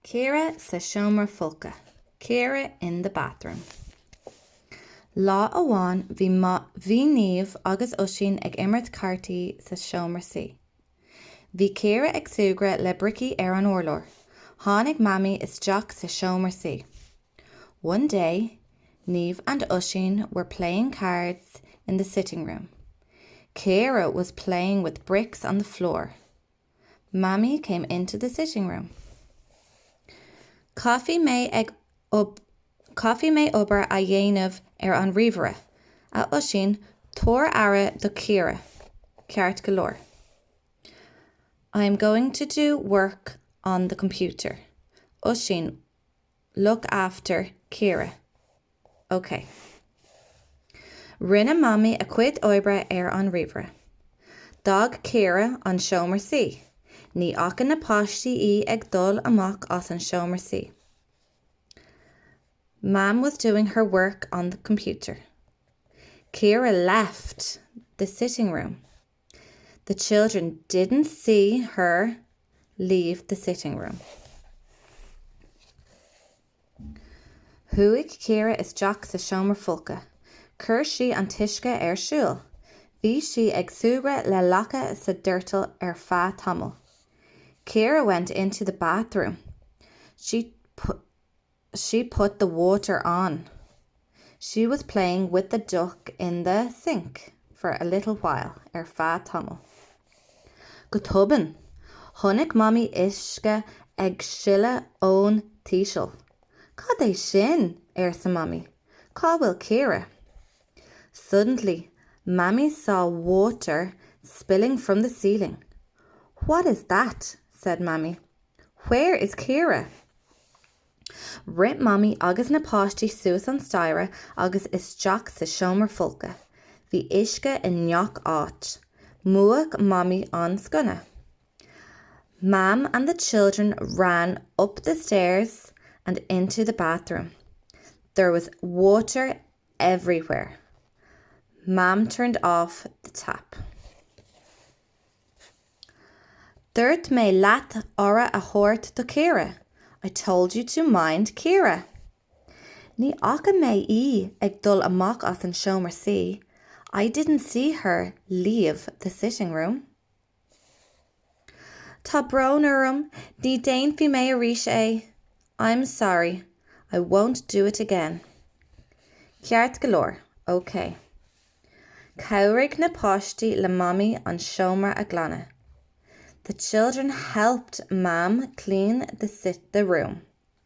Ciara sa Seomra Folchta. Ciara in the bathroom. Lá amháin bhí Niamh agus Oisín ag imirt cartaí sa Seomra sí. Bhí Ciara ag suaire le briccí ar an urlár. Tháinig Mammy isteach sa Seomra sí. One day, Niamh and Oisín were playing cards in the sitting room. Ciara was playing with bricks on the floor. Mammy came into the sitting room. Coffee mé obair a dhéanamh ar an ríomhaire. A Oisín tóir ara do Ciara. Ceart go leor. I am going to do work on the computer. Oisín, look after Ciara. Okay. Rinne Mammy a cuid oibre ar an ríomhaire. Dag Ciara an Seomra sí. Ní achan na páistí ag dul amach as an Seomra sí. Mam was doing her work on the computer. Ciara left the sitting room. The children didn't see her leave the sitting room. Thuaigh Ciara isteach sa Seomra Folchta. Chuir sí an tuisce ar siúl. Bhí sí ag suaire le lacha sa deirteal ar feadh tamall. Ciara went into the bathroom. She put the water on. She was playing with the duck in the sink for a little while ar feadh tamall. Go tobann, tháinig Mammy uisce ag sile ón tíseal. Cad é sin ar sa Mammy? Cá bhfuil Ciara? Suddenly, Mammy saw water spilling from the ceiling. What is that? Said Mammy. Where is Ciara? Rip Mammy agus na páistí suas an staire agus isteach sa Seomra Folchta. Bhí uisce in neach áit. Muach Mammy an scunna. Mam and the children ran up the stairs and into the bathroom. There was water everywhere. Mam turned off the tap. Dúirt mé leat ora a thabhairt do Ciara. I told you to mind Ciara. Ní acha mé ag dul amach as an Seomra sí. I didn't see her leave the sitting room. Tá brón orm, ní déan bhí mé arís é. I'm sorry. I won't do it again. Ceart go leor. Okay. Cabhraigh na páistí le Mammy an Seomra a glanadh. The children helped Mam clean the room.